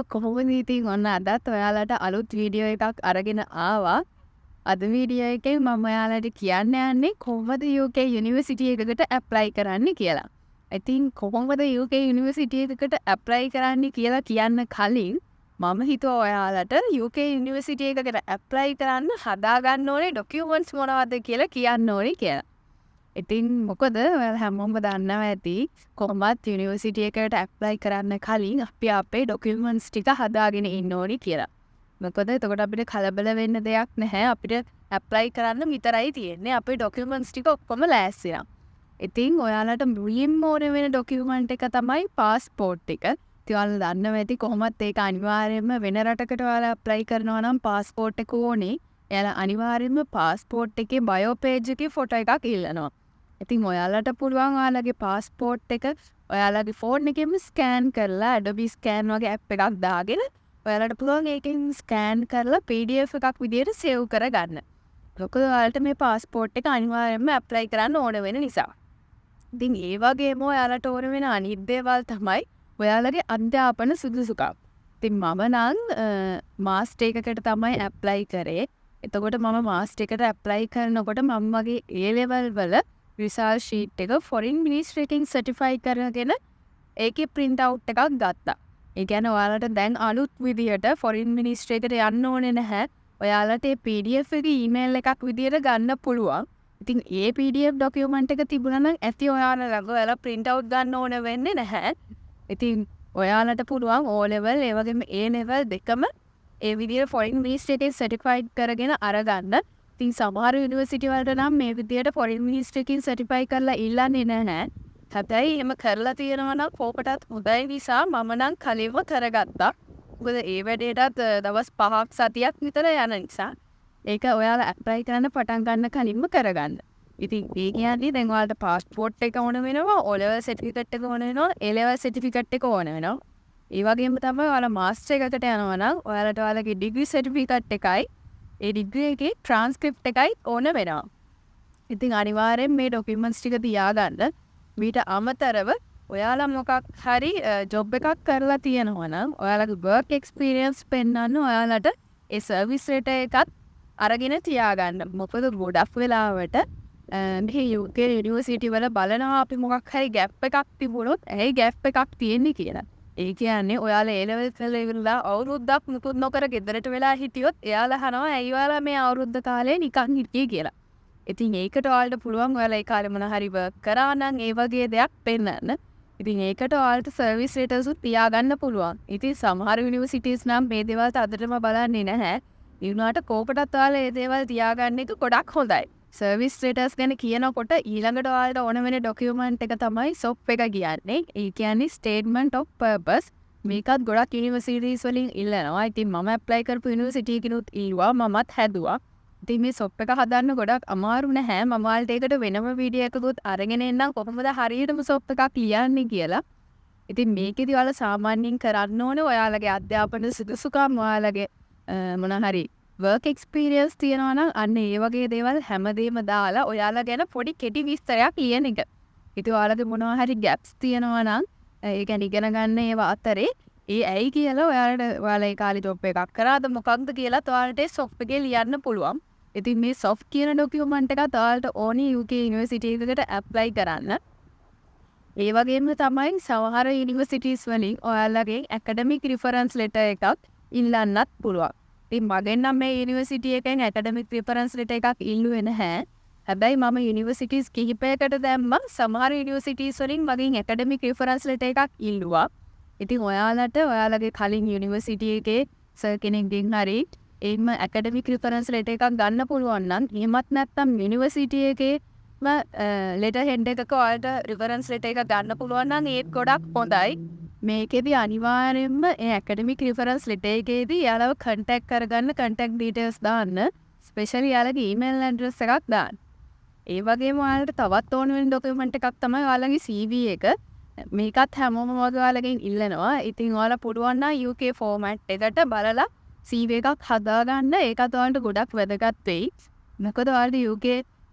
කොහොමද ඉතින් ඔන්න අදත් ඔයාලට අලුත් වීඩියෝ එකක් අරගෙන ආවා. අද වීඩියෝ එකෙන් මම ඔයාලට කියන්න යන්නේ කොහොමද UK යුනිවර්සිටි එකකට ඇප්ලයි කරන්න කියලා. ඉතින් කොහොමද UK යුනිවර්සිටි එකකට ඇප්ලයි කරන්න කියලා කියන්න කලින් මම හිතුවා ඔයාලට UK යුනිවර්සිටි එකකට ඇප්ලයි කරන්න හදාගන්න ඕනේ ඩොකියුමන්ට්ස් මොනවද කියලා කියන්න ඕනේ කියලා. ඉතින් මොකද ඔයාලා හැමෝම දන්නවා ඇති කොහොමත් යුනිවර්සිටි එකකට ඇප්ලයි කරන්න කලින් අපි අපේ ඩොකියුමන්ට්ස් ටික හදාගෙන ඉන්න ඕනි කියලා. මොකද එතකොට අපිට කලබල වෙන්න දෙයක් නැහැ. අපිට ඇප්ලයි කරන්න විතරයි තියෙන්නේ. අපේ ඩොකියුමන්ට්ස් ටික ඔක්කොම ලෑස්ති නම්. ඉතින් ඔයාලට මුලින්ම ඕන වෙන ඩොකියුමන්ට් එක තමයි පාස්පෝර්ට් එක. ඉතින් ඔයාලා දන්නවා ඇති කොහොමත් ඒක අනිවාර්යයෙන්ම වෙන රටකට ඔයාලා ඇප්ලයි කරනවා නම් පාස්පෝර්ට් එක ඕනේ. එයාලා අනිවාර්යයෙන්ම පාස්පෝර්ට් එකේ බයෝ පේජ් එකේ ෆොටෝ එකක් ඉල්ලනවා. ඉතින් ඔයාලට පුළුවන් ඔයාලගේ පාස්පෝර්ට් එක ඔයාලගේ ෆෝන් එකෙන්ම ස්කෑන් කරලා Adobe ස්කෑන් වගේ ඇප් එකක් දාගෙන ඔයාලට පුළුවන් ඒකෙන් ස්කෑන් කරලා PDF එකක් විදියට සේව් කරගන්න. මොකද ඔයාලට මේ පාස්පෝර්ට් එක අනිවාර්යයෙන්ම ඇප්ලයි කරන්න ඕන වෙන නිසා. ඉතින් ඒ වගේම ඔයාලට ඕන වෙන අනිත් දේවල් තමයි ඔයාලගේ අධ්‍යාපන සුදුසුකම්. ඉතින් මම නම් මාස්ටර් එකකට තමයි ඇප්ලයි කරේ. එතකොට මම මාස්ටර් එකට ඇප්ලයි කරනකොට මම මගේ A level වල රිසල්ට් ෂීට් එක ෆොරින් මිනිස්ට්‍රි එකකින් සර්ටිෆයි කරගෙන ඒකේ print out එකක් ගත්තා. ඒ කියන්නේ ඔයාලට දැන් අලුත් විදියට ෆොරින් මිනිස්ට්‍රි එකට යන්න ඕනේ නැහැ. ඔයාලට මේ PDF එක ඊමේල් එකක් විදියට ගන්න පුළුවන්. ඉතින් ඒ PDF ડોකියුමන්ට් එක තිබුණා නම් ඇති ඔයාලා ළඟ ඔයාලා print out ගන්න ඕන වෙන්නේ නැහැ. ඉතින් ඔයාලට පුළුවන් O level ඒ වගේම A level දෙකම ඒ විදියට ෆොරින් මිනිස්ට්‍රි එකෙන් සර්ටිෆයිඩ් කරගෙන අරගන්න. ඉතින් සමහර යුනිවර්සිටි වලට නම් මේ විදියට ෆොරින් මිනිස්ට්‍රි එකකින් සර්ටිෆයි කරලා ඉල්ලන්නේ නැහැ. හැබැයි එහෙම කරලා තියෙනවා නම් කෝකටත් හොඳයි නිසා මම නම් කලින්ම කරගත්තා. මොකද ඒ වැඩේටත් දවස් 5ක් සතියක් විතර යන නිසා ඒක ඔයාලා ඇප්ලයි කරන්න පටන් ගන්න කලින්ම කරගන්න. ඉතින් ඒ කියන්නේ දැන් ඔයාලට පාස්පෝර්ට් එක ඕන වෙනවා, O level සර්ටිෆිකේට් එක ඕන වෙනවා, A level සර්ටිෆිකේට් එක ඕන වෙනවා. ඒ වගේම තමයි ඔයාලා මාස්ටර් එකකට යනවා නම් ඔයාලට ඔයාලගේ ඩිග්‍රී සර්ටිෆිකේට් එකයි ඒ ඩිග්‍රී එකේ ට්‍රාන්ස්ක්‍රිප්ට් එකයි ඕන වෙනවා. ඉතින් අනිවාර්යෙන් මේ ඩොකියුමන්ට්ස් ටික තියාගන්න. ඊට අමතරව ඔයාලා මොකක් හරි ජොබ් එකක් කරලා තියෙනවා නම් ඔයාලගේ වර්ක් එක්ස්පීරියන්ස් පෙන්වන්න ඔයාලට ඒ සර්විස් ලෙටර් එකත් අරගෙන තියාගන්න. මොකද ගොඩක් වෙලාවට මේ UK යුනිවර්සිටි වල බලනවා අපි මොකක් හරි ગેප් එකක් තිබුණොත් ඇයි ગેප් එකක් තියෙන්නේ කියලා. ඒ කියන්නේ ඔයාලා A level කරලා ඉවරලා අවුරුද්දක් මුකුත් නොකර ගෙදරට වෙලා හිටියොත් එයාලා අහනවා ඇයි ඔයාලා මේ අවුරුද්ද කාලේ නිකන් හිටියේ කියලා. ඉතින් ඒකට ඔයාලට පුළුවන් ඔයාලා ඒ කාලේ මොන හරි වර්ක් කරා නම් ඒ වගේ දෙයක් පෙන්නන්න. ඉතින් ඒකට ඔයාලට සර්විස් ලෙටර්ස් උත් තියාගන්න පුළුවන්. ඉතින් සමහර යුනිවර්සිටිස් නම් මේ දේවල් අදටම බලන්නේ නැහැ. ඒ වුණාට කෝකටත් ඔයාලා මේ දේවල් තියාගන්න එක ගොඩක් හොඳයි. සර්විස් ලෙටර්ස් ගැන කියනකොට ඊළඟට ඔයාලට ඕන වෙන ඩොකියුමන්ට් එක තමයි SOP එක කියන්නේ. ඒ කියන්නේ ස්ටේට්මන්ට් ඔෆ් පර්පස්. මේකත් ගොඩක් යුනිවර්සිටිස් වලින් ඉල්ලනවා. ඉතින් මම ඇප්ලයි කරපු යුනිවර්සිටි එකකිනුත් ඉල්ලුවා. මමත් හැදුවා. ඉතින් මේ SOP එක හදන්න ගොඩක් අමාරු නැහැ. මම ඔයාලට ඒකට වෙනම වීඩියෝ එකකුත් අරගෙන එන්නම් කොහොමද හරියටම SOP එකක් ලියන්නේ කියලා. ඉතින් මේකෙදි ඔයාලා සාමාන්‍යයෙන් කරන්න ඕනේ ඔයාලගේ අධ්‍යාපන සුදුසුකම් ඔයාලගේ මොන හරි වර්ක් එක්ස්පීරියන්ස් තියෙනවා නම් අන්න ඒ වගේ දේවල් හැමදේම දාලා ඔයාලා ගැන පොඩි කෙටි විස්තරයක් ලියන එක. ඉතින් ඔයාලගේ මොනවා හරි ගැප්ස් තියෙනවා නම් ඒ කියන්නේ ඉගෙන ගන්න ඒවා අතරේ ඒ ඇයි කියලා ඔයාලා ඒ කාලේ ජොබ් එකක් කරාද මොකක්ද කියලා ඔයාලට ඒ SOP එකේ ලියන්න පුළුවන්. ඉතින් මේ SOP කියන ඩොකියුමන්ට් එකත් ඔයාලට ඕනි UK යුනිවර්සිටි එකකට ඇප්ලයි කරන්න. ඒ වගේම තමයි සමහර යුනිවර්සිටිස් වලින් ඔයාලගේ ඇකඩමික් රිෆරන්ස් ලෙටර් එකක් ඉල්ලන්නත් පුළුවන්. ඉතින් මගෙන් නම් මේ යුනිවර්සිටි එකෙන් ඇකඩමික් රිෆරන්ස් ලෙටර් එකක් ඉල්ලුවේ නැහැ. හැබැයි මම යුනිවර්සිටිස් කිහිපයකට දැම්මා. සමහර යුනිවර්සිටිස් වලින් මගෙන් ඇකඩමික් රිෆරන්ස් ලෙටර් එකක් ඉල්ලුවා. ඉතින් ඔයාලට ඔයාලගේ කලින් යුනිවර්සිටි එකේ සර් කෙනෙක්ගෙන් හරි එහෙම ඇකඩමික් රිෆරන්ස් ලෙටර් එකක් ගන්න පුළුවන් නම් එහෙමත් නැත්නම් යුනිවර්සිටි එකේම ලෙටර් හෙඩ් එකක ඔයාලට රිෆරන්ස් ලෙටර් එකක් ගන්න පුළුවන් නම් ඒත් ගොඩක් හොඳයි. මේකෙදි අනිවාර්යයෙන්ම ඒ ඇකඩමික් රිෆරන්ස් ලෙටර් එකේදී යාළුව කන්ටැක්ට් කරගන්න කන්ටැක්ට් ඩීටේල්ස් දාන්න. ස්පෙෂලි යාළුවගේ ඊමේල් ඇඩ්‍රස් එකක් දාන්න. ඒ වගේම ඔයාලට තවත් ඕන වෙන ඩොකියුමන්ට් එකක් තමයි ඔයාලගේ CV එක. මේකත් හැමෝම වගේ ඔයාලගෙන් ඉල්ලනවා. ඉතින් ඔයාලා පුළුවන් නම් UK ෆෝමැට් එකට බලලා CV එකක් හදාගන්න. ඒකත් ඔයාලට ගොඩක් වැදගත් වෙයි. මොකද ඔයාලට UK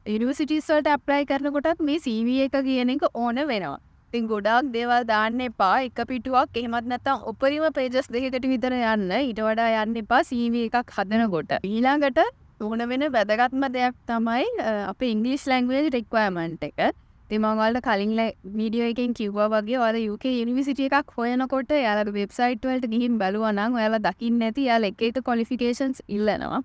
යුනිවර්සිටිස් වලට ඇප්ලයි කරනකොටත් මේ CV එක කියන එක ඕන වෙනවා. ඉතින් ගොඩාක් දේවල් දාන්න එපා. එක පිටුවක් එහෙමත් නැත්නම් උපරිම pages දෙකකට විතර යන්න. ඊට වඩා යන්න එපා CV එකක් හදනකොට. ඊළඟට ඕන වෙන වැදගත්ම දෙයක් තමයි අපේ English language requirement එක. ඉතින් මම ඔයාලට කලින් වීඩියෝ එකෙන් කිව්වා වගේ ඔයාලා UK යුනිවර්සිටි එකක් හොයනකොට එයාලගේ වෙබ්සයිට් වලට ගිහින් බැලුවා නම් ඔයාලා දකින්න ඇති එයාලා එක එක qualifications ඉල්ලනවා.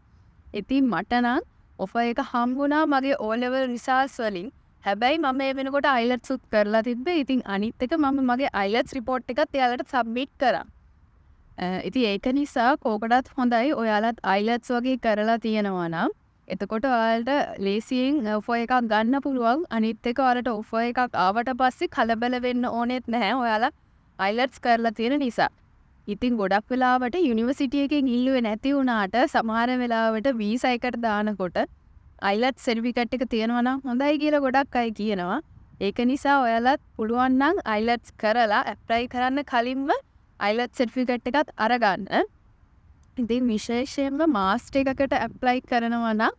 ඉතින් මට නම් offer එක හම්බුණා මගේ O level results වලින්. හැබැයි මම මේ වෙනකොට IELTS උත් කරලා තිබ්බේ. ඉතින් අනිත් එක මම මගේ IELTS report එකත් එයාලට submit කරා. ඉතින් ඒක නිසා කෝකටත් හොඳයි ඔයාලත් IELTS වගේ කරලා තියෙනවා නම් එතකොට ඔයාලට ලේසියෙන් offer එකක් ගන්න පුළුවන්. අනිත් එක ඔයාලට offer එකක් ආවට පස්සේ කලබල වෙන්න ඕනෙත් නැහැ. ඔයාලා IELTS කරලා තියෙන නිසා. ඉතින් ගොඩක් වෙලාවට යුනිවර්සිටි එකෙන් ඉල්ලුවේ නැති වුණාට සමහර වෙලාවට වීසා එකට දානකොට IELTS සර්ටිෆිකේට් එක තියෙනවා නම් හොඳයි කියලා ගොඩක් අය කියනවා. ඒක නිසා ඔයාලත් පුළුවන් නම් IELTS කරලා apply කරන්න කලින්ම IELTS සර්ටිෆිකේට් එකත් අරගන්න. ඉතින් විශේෂයෙන්ම මාස්ටර් එකකට apply කරනවා නම්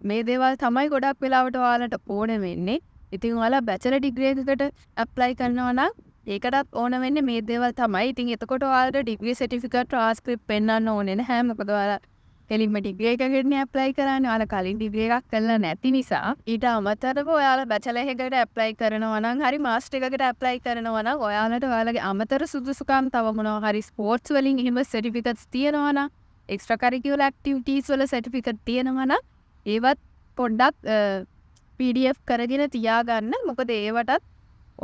මේ දේවල් තමයි ගොඩක් වෙලාවට ඔයාලට ඕන වෙන්නේ. ඉතින් ඔයාලා බැචලර් ඩිග්‍රී එකකට apply කරනවා නම් ඒකටත් ඕන වෙන්නේ මේ දේවල් තමයි. ඉතින් එතකොට ඔයාලට ඩිග්‍රී සර්ටිෆිකේට් ට්‍රාන්ස්ක්‍රිප්ට් පෙන්නන්න ඕනේ නැහැ. මොකද ඔයාලා කෙලින්ම ඩිග්‍රී එකකට apply කරන්නේ. ඔයාලා කලින් ඩිග්‍රී එකක් කරලා නැති නිසා. ඊට අමතරව ඔයාලා බැචලර් එකකට apply කරනවා නම් හරි මාස්ටර් එකකට apply කරනවා නම් ඔයාලට ඔයාලගේ අමතර සුදුසුකම් තව මොනවා හරි ස්පෝර්ට්ස් වලින් එහෙම සර්ටිෆිකේට්ස් තියෙනවා නම් extra curricular activities වල සර්ටිෆිකේට් තියෙනවා නම් ඒවත් පොඩ්ඩක් PDF කරගෙන තියාගන්න. මොකද ඒවටත්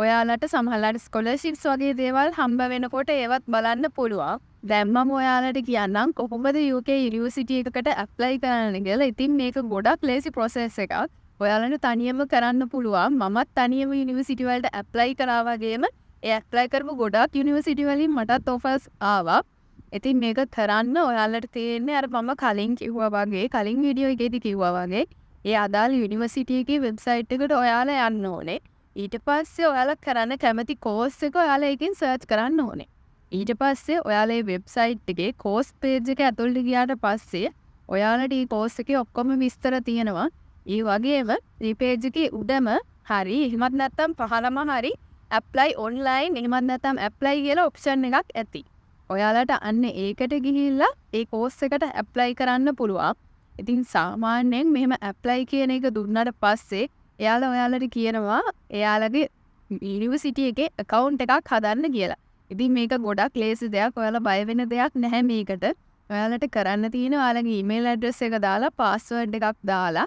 ඔයාලට සමහරවිට ස්කෝලර්ෂිප්ස් වගේ දේවල් හම්බ වෙනකොට ඒවත් බලන්න පුළුවන්. දැන් මම ඔයාලට කියන්නම් කොහොමද UK යුනිවර්සිටි එකකට ඇප්ලයි කරන්න කියලා. ඉතින් මේක ගොඩක් ලේසි process එකක්. ඔයාලට තනියම කරන්න පුළුවන්. මමත් තනියම යුනිවර්සිටි වලට ඇප්ලයි කරා වගේම ඒ ඇප්ලයි කරපු ගොඩක් යුනිවර්සිටි වලින් මටත් offers ආවා. ඉතින් මේක කරන්න ඔයාලට තියෙන්නේ අර මම කලින් කිව්වා වගේ කලින් වීඩියෝ එකේදී කිව්වා වගේ ඒ අදාළ යුනිවර්සිටි එකේ වෙබ්සයිට් එකට ඔයාලා යන්න ඕනේ. ඊට පස්සේ ඔයාලා කරන්න කැමති කෝස් එක ඔයාලා එකෙන් සර්ච් කරන්න ඕනේ. ඊට පස්සේ ඔයාලා වෙබ්සයිට් එකේ කෝස් පේජ් එක ඇතුළට ගියාට පස්සේ ඔයාලට මේ කෝස් එකේ ඔක්කොම විස්තර තියෙනවා. ඒ වගේම මේ පේජ් එකේ උඩම හරි එහෙමත් නැත්නම් පහළම හරි apply online එහෙමත් නැත්නම් apply කියලා ඔප්ෂන් එකක් ඇති. ඔයාලට අන්න ඒකට ගිහිල්ලා ඒ කෝස් එකට apply කරන්න පුළුවන්. ඉතින් සාමාන්‍යයෙන් මෙහෙම apply කියන එක දුන්නාට පස්සේ එයාලා ඔයාලට කියනවා එයාලගේ යුනිවර්සිටි එකේ account එකක් හදන්න කියලා. ඉතින් මේක ගොඩක් ලේසි දෙයක්. ඔයාලා බය වෙන දෙයක් නැහැ මේකට. ඔයාලට කරන්න තියෙන ඔයාලගේ email address එක දාලා password එකක් දාලා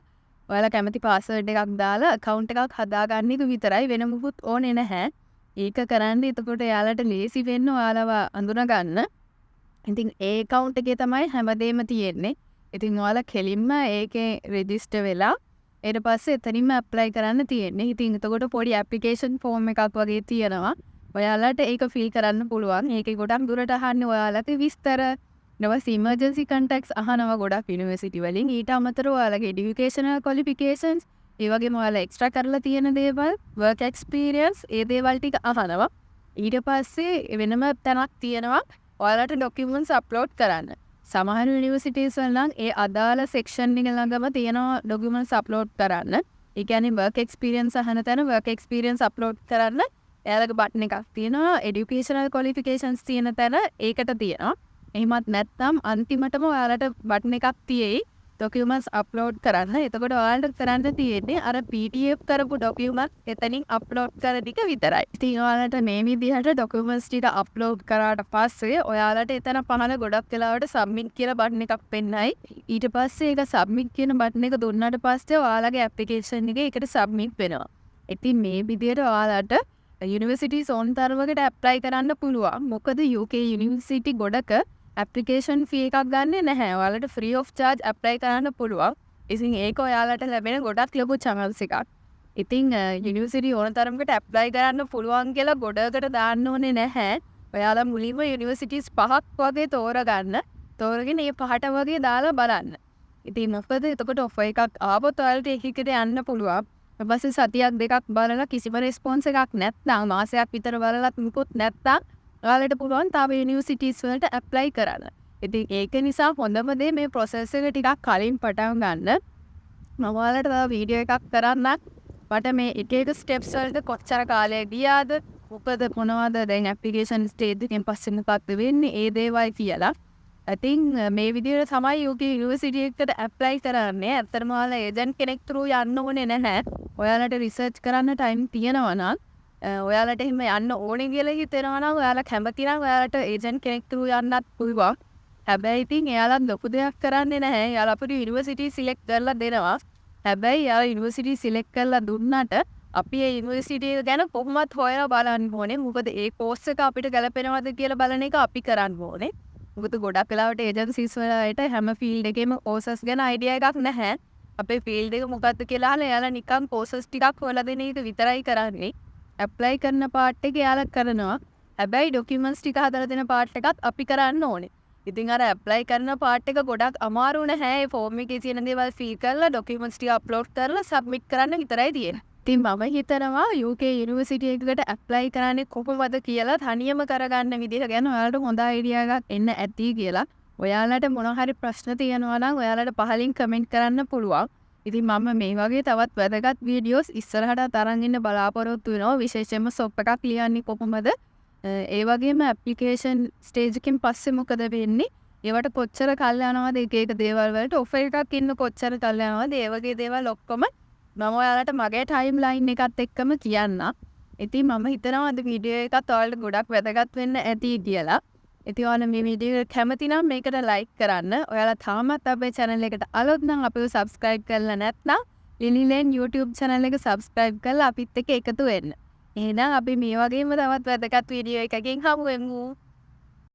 ඔයාලා කැමති password එකක් දාලා account එකක් හදාගන්න එක විතරයි. වෙන මොකුත් ඕනේ නැහැ. ඒක කරන්න එතකොට එයාලට ලේසි වෙන්න ඔයාලව අඳුනගන්න. ඉතින් ඒ account එකේ තමයි හැමදේම තියෙන්නේ. ඉතින් ඔයාලා කෙලින්ම ඒකේ register වෙලා ඊට පස්සේ එතනින්ම apply කරන්න තියෙන්නේ. ඉතින් එතකොට පොඩි application form එකක් වගේ තියෙනවා. ඔයාලට ඒක fill කරන්න පුළුවන්. ඒකේ ගොඩක් දුරට අහන්නේ ඔයාලගේ විස්තර. ඊට emergency contacts අහනවා ගොඩක් යුනිවර්සිටි වලින්. ඊට අමතරව ඔයාලගේ educational qualifications, ඒ වගේම ඔයාලා extra කරලා තියෙන දේවල්, work experience, ඒ දේවල් ටික අහනවා. ඊට පස්සේ වෙනම තැනක් තියෙනවා ඔයාලට documents upload කරන්න. සමහර යුනිවර්සිටිස් වල නම් ඒ අදාළ section එක ළඟම තියෙනවා documents upload කරන්න. ඒ කියන්නේ work experience අහන තැන work experience upload කරන්න එයාලගේ බටන් එකක් තියෙනවා. educational qualifications තියෙන තැන ඒකට තියෙනවා. එහෙමත් නැත්නම් අන්තිමටම ඔයාලට බටන් එකක් තියෙයි documents upload කරන්න. එතකොට ඔයාලට කරන්න තියෙන්නේ අර PDF කරපු document එතනින් upload කර ටික විතරයි. ඉතින් ඔයාලට මේ විදිහට documents ටික upload කරාට පස්සේ ඔයාලට එතන පහළ ගොඩක් වෙලාවට submit කියලා බටන් එකක් පෙන්නයි. ඊට පස්සේ ඒක submit කියන බටන් එක දුන්නාට පස්සේ ඔයාලගේ application එක ඒකට submit වෙනවා. ඉතින් මේ විදිහට ඔයාලට යුනිවර්සිටිස් ඕන තරමකට apply කරන්න පුළුවන්. මොකද UK යුනිවර්සිටි ගොඩක application fee එකක් ගන්නෙ නැහැ. ඔයාලට free of charge apply කරන්න පුළුවන්. ඉතින් ඒක ඔයාලට ලැබෙන ගොඩක් ලොකු chance එකක්. ඉතින් යුනිවර්සිටි ඕන තරමකට apply කරන්න පුළුවන් කියලා ගොඩකට දාන්න ඕනේ නැහැ. ඔයාලා මුලින්ම යුනිවර්සිටිස් 5ක් වගේ තෝරගන්න. තෝරගෙන මේ 5ට වගේ දාලා බලන්න. ඉතින් මොකද එතකොට offer එකක් ආවොත් ඔයාලට එකකට යන්න පුළුවන්. ඊට පස්සේ සතියක් දෙකක් බලලා කිසිම response එකක් නැත්නම් මාසයක් විතර බලලත් මුකුත් නැත්නම් ඔයාලට පුළුවන් තව යුනිවර්සිටිස් වලට apply කරන්න. ඉතින් ඒක නිසා හොඳම දේ මේ process එක ටිකක් කලින් පටන් ගන්න. මම ඔයාලට තව වීඩියෝ එකක් කරන්න. මට මේ එක එක steps වලට කොච්චර කාලයක් ගියාද මොකද මොනවද දැන් ඇප්ලිකේෂන් ස්ටේජ් එකෙන් පස්සේ මොකක්ද වෙන්නේ ඒ දේවල් කියලා. ඉතින් මේ විදිහට තමයි UK යුනිවර්සිටි එකට ඇප්ලයි කරන්නේ. ඇත්තටම ඔයාලා ඒජන්ට් කෙනෙක් through යන්න ඕනේ නැහැ. ඔයාලට රිසර්ච් කරන්න ටයිම් තියෙනවා නම් ඔයාලට එහෙම යන්න ඕනේ කියලා හිතෙනවා නම් ඔයාලා කැමති නම් ඔයාලට ඒජන්ට් කෙනෙක් through යන්නත් පුළුවන්. හැබැයි ඉතින් එයාලා ලොකු දෙයක් කරන්නේ නැහැ. එයාලා අපිට යුනිවර්සිටි සිලෙක්ට් කරලා දෙනවා. හැබැයි එයාලා යුනිවර්සිටි සිලෙක්ට් කරලා දුන්නාට අපි ඒ යුනිවර්සිටි එක ගැන කොහොමත් හොයලා බලන්න ඕනේ. මොකද ඒ කෝස් එක අපිට ගැලපෙනවද කියලා බලන එක අපි කරන්න ඕනේ. මොකද ගොඩක් වෙලාවට ඒජන්සිස් වලට හැම ෆීල්ඩ් එකේම කෝසස් ගැන අයිඩියා එකක් නැහැ. අපේ ෆීල්ඩ් එක මොකක්ද කියලා අහලා එයාලා නිකන් කෝසස් ටිකක් හොයලා දෙන එක විතරයි කරන්නේ. ඇප්ලයි කරන පාර්ට් එක එයාලා කරනවා. හැබැයි ඩොකියුමන්ට්ස් ටික හදලා දෙන පාර්ට් එකත් අපි කරන්න ඕනේ. ඉතින් අර ඇප්ලයි කරන පාර්ට් එක ගොඩක් අමාරු නැහැ. ඒ ෆෝම් එකේ තියෙන දේවල් ෆිල් කරලා ඩොකියුමන්ට්ස් ටික අප්ලෝඩ් කරලා සබ්මිට් කරන්න විතරයි තියෙන්නේ. ඉතින් මම හිතනවා UK යුනිවර්සිටි එකකට ඇප්ලයි කරන්නේ කොහොමද කියලා තනියම කරගන්න විදිහ ගැන ඔයාලට හොඳ අයිඩියා එකක් එන්න ඇති කියලා. ඔයාලට මොන හරි ප්‍රශ්න තියෙනවා නම් ඔයාලට පහලින් කමෙන්ට් කරන්න පුළුවන්. ඉතින් මම මේ වගේ තවත් වැදගත් වීඩියෝස් ඉස්සරහට අරන් ඉන්න බලාපොරොත්තු වෙනවා. විශේෂයෙන්ම සොප් එකක් ලියන්නේ කොහොමද? ඒ වගේම ඇප්ලිකේෂන් ස්ටේජ් එකකින් පස්සේ මොකද වෙන්නේ? ඒවට කොච්චර කල් යනවද එක එක දේවල් වලට ඔෆර් එකක් ඉන්න කොච්චර කල් යනවද? ඒ වගේ දේවල් ඔක්කොම මම ඔයාලට මගේ ටයිම් ලයින් එකත් එක්කම කියන්න. ඉතින් මම හිතනවා අද වීඩියෝ එකත් ඔයාලට ගොඩක් වැදගත් වෙන්න ඇති කියලා. ඉතින් ඔයාලා මේ වීඩියෝ එක කැමති නම් මේකට ලයික් කරන්න. ඔයාලා තාමත් අපේ channel එකට අලුත් නම් අපිව subscribe කරලා නැත්නම් ලිලිලෙන් YouTube channel එක subscribe කරලා අපිත් එක්ක එකතු වෙන්න. එහෙනම් අපි මේ වගේම තවත් වැදගත් වීඩියෝ එකකින් හමු වෙමු.